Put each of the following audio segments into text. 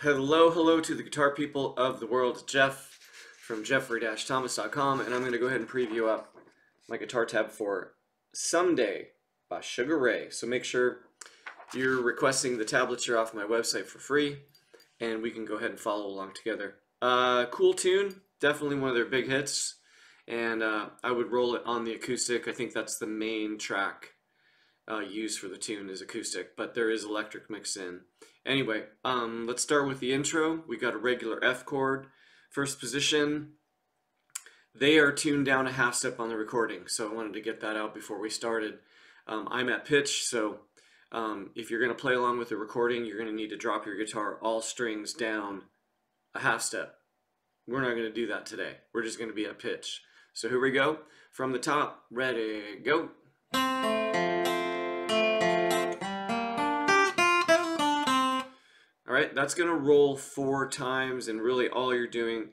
Hello, hello to the guitar people of the world. Jeff from Jeffrey-Thomas.com, and I'm going to go ahead and preview up my guitar tab for Someday by Sugar Ray. So make sure you're requesting the tablature off my website for free, and we can go ahead and follow along together. Cool tune, definitely one of their big hits, and I would roll it on the acoustic. I think that's the main track used for the tune is acoustic, but there is electric mixed in. Anyway, let's start with the intro. We got a regular F chord, first position. They are tuned down a half step on the recording, so I wanted to get that out before we started. I'm at pitch, so if you're going to play along with the recording, you're going to need to drop your guitar all strings down a half step. We're not going to do that today. We're just going to be at pitch. So here we go. From the top, ready, go. Alright, that's going to roll 4 times, and really all you're doing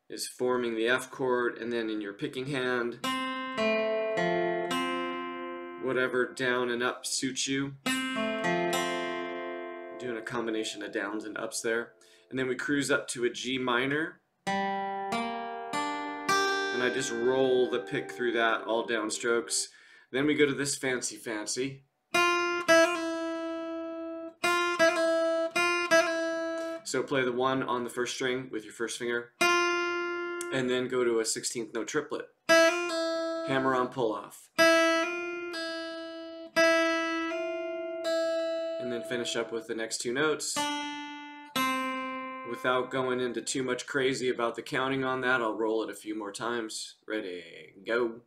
is forming the F chord, and then in your picking hand, whatever down and up suits you. Doing a combination of downs and ups there. And then we cruise up to a G minor, and I just roll the pick through that, all down strokes. Then we go to this fancy. So play the 1 on the first string with your first finger, and then go to a 16th note triplet. Hammer on pull off. And then finish up with the next 2 notes. Without going into too much crazy about the counting on that, I'll roll it a few more times. Ready, go.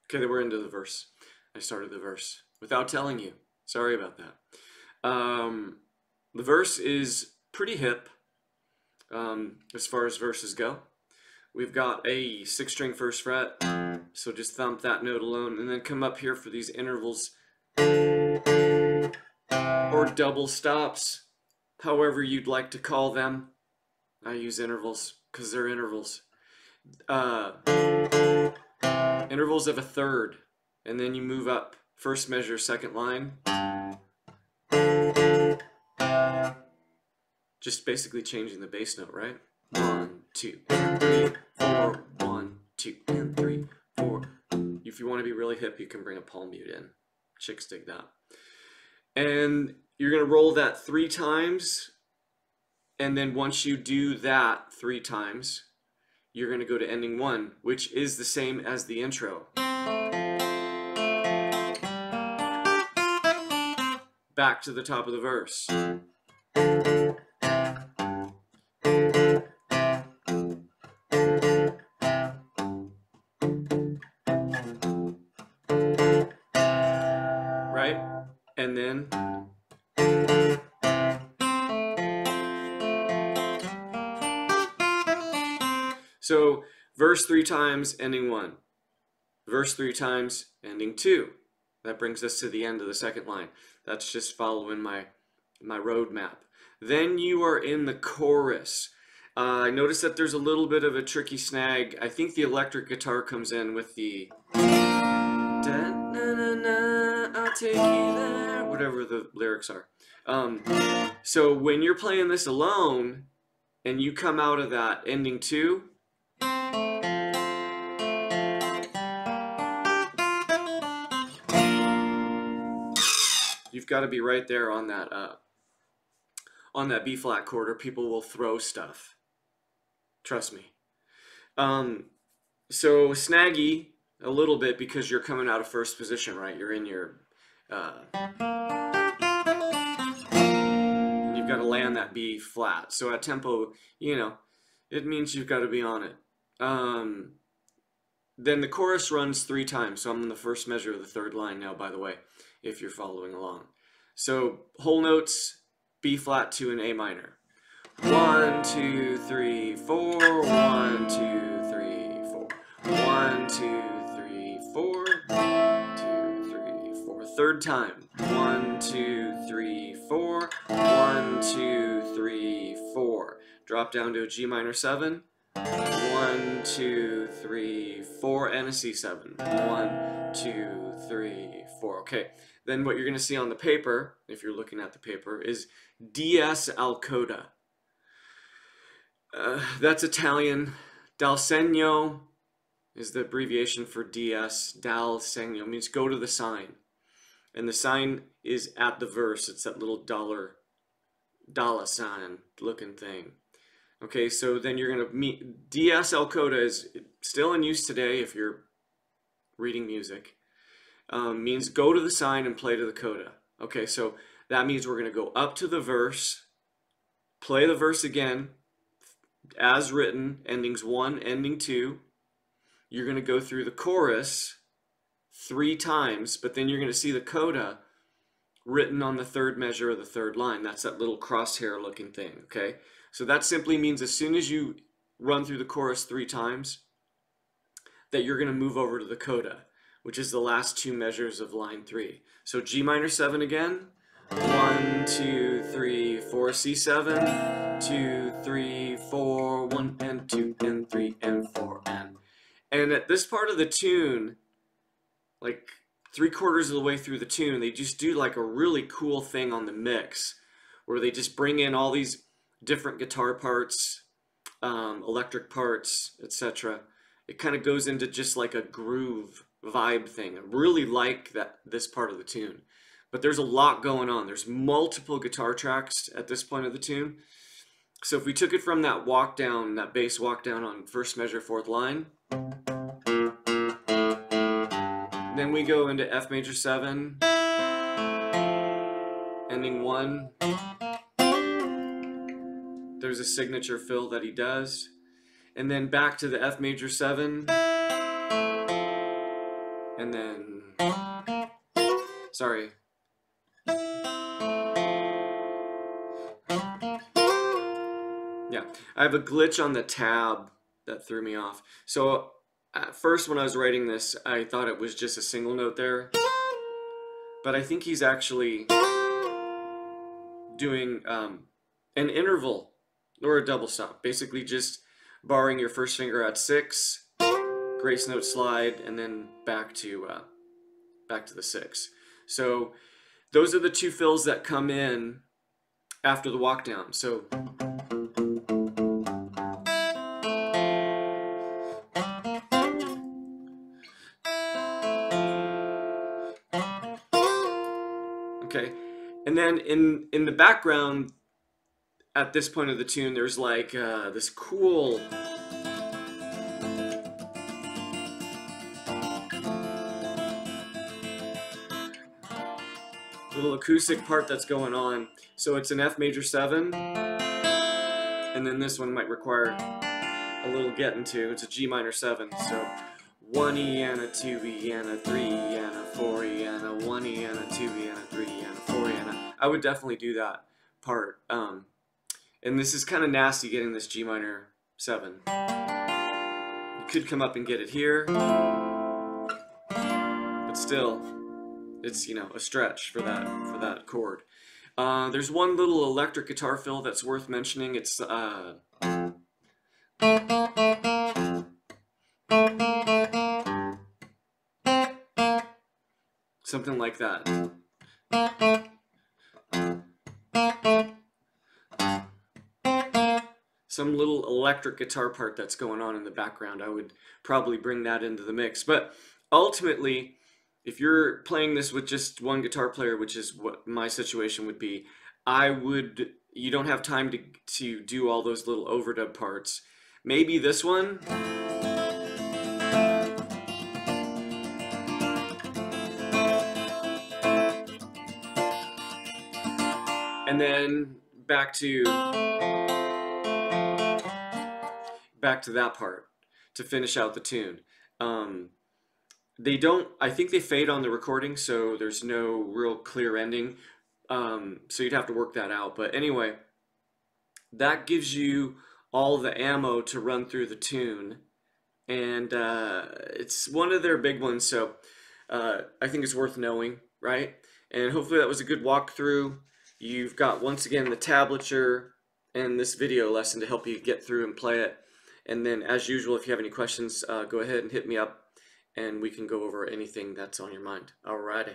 Okay, then we're into the verse. I started the verse without telling you. Sorry about that. The verse is pretty hip as far as verses go. We've got a 6-string first fret, so just thump that note alone, and then come up here for these intervals or double stops, however you'd like to call them. I use intervals because they're intervals. Intervals of a third, and then you move up first measure, second line. Just basically changing the bass note, right? 1, 2, 3, 4, 1, 2, and 3, 4. If you want to be really hip, you can bring a palm mute in. Chicks dig that. And you're going to roll that 3 times, and then once you do that 3 times, you're going to go to ending 1, which is the same as the intro. Back to the top of the verse. Right? And then so verse 3 times, ending 1. Verse 3 times, ending 2. That brings us to the end of the second line. That's just following my road map. Then you are in the chorus. I noticed that there's a little bit of a tricky snag. I think the electric guitar comes in with the da-na-na-na, I'll take you there, whatever the lyrics are. So when you're playing this alone and you come out of that ending 2, you've got to be right there on that B flat chord, or people will throw stuff. Trust me. So snaggy a little bit because you're coming out of first position, right? You're in your and you've got to land that B flat. So at tempo, you know, it means you've got to be on it. Then the chorus runs 3 times. So I'm in the first measure of the 3rd line now, by the way, if you're following along. So whole notes, B flat to an A minor. 1, 2, 3, 4, 1, 2, 3, 4. 1, 2, 3, 4, 2, third time. 1, 2, 3, 4. 1, 2, 3, 4. Drop down to a G minor 7. 1, 2, 3, 4, and a C7. 1, 2, 3, 4. Okay, then what you're going to see on the paper, if you're looking at the paper, is DS al coda. That's Italian. Dal segno is the abbreviation for DS. Dal segno means go to the sign. And the sign is at the verse. It's that little dollar sign looking thing. Okay, so then you're going to meet DS al coda is still in use today if you're reading music. Means go to the sign and play to the coda. Okay, so that means we're going to go up to the verse, play the verse again, as written, endings 1, ending 2. You're going to go through the chorus 3 times, but then you're going to see the coda written on the third measure of the third line. That's that little crosshair looking thing, okay? So that simply means as soon as you run through the chorus 3 times, that you're going to move over to the coda, which is the last 2 measures of line 3. So G minor 7 again. 1, 2, 3, 4, C7. 2, 3, 4, 1 and 2 and 3 and 4 and at this part of the tune, like 3/4 of the way through the tune, they just do like a really cool thing on the mix where they just bring in all these different guitar parts, electric parts, etc. It kind of goes into just like a groove vibe thing. I really like this part of the tune. But there's a lot going on. There's multiple guitar tracks at this point of the tune. So if we took it from that walk down, that bass walk down on first measure, 4th line, then we go into F major 7, ending 1. There's a signature fill that he does. And then back to the F major 7. And then, sorry. Yeah, I have a glitch on the tab that threw me off. So at first when I was writing this, I thought it was just a single note there. But I think he's actually doing an interval or a double stop. Basically just barring your first finger at 6, grace note slide, and then back to the 6. So those are the 2 fills that come in after the walk down. So okay, and then in the background at this point of the tune, there's like this cool little acoustic part that's going on. So it's an F major 7, and then this one might require a little getting to. It's a G minor 7. So 1E and a 2E and a 3E and a 4E and a 1E and a 2E and a 3E and a 4E and a... I would definitely do that part. And this is kind of nasty getting this G minor 7. You could come up and get it here, but still, it's, you know, a stretch for that chord. There's one little electric guitar fill that's worth mentioning. It's something like that. Some little electric guitar part that's going on in the background. I would probably bring that into the mix. But ultimately, if you're playing this with just one guitar player, which is what my situation would be, you don't have time to do all those little overdub parts. Maybe this one. And then back to that part to finish out the tune. I think they fade on the recording, so there's no real clear ending. So you'd have to work that out. But anyway, that gives you all the ammo to run through the tune. And it's one of their big ones, so I think it's worth knowing. right? And hopefully that was a good walkthrough. You've got, once again, the tablature and this video lesson to help you get through and play it. And then, as usual, if you have any questions, go ahead and hit me up, and we can go over anything that's on your mind. Alrighty.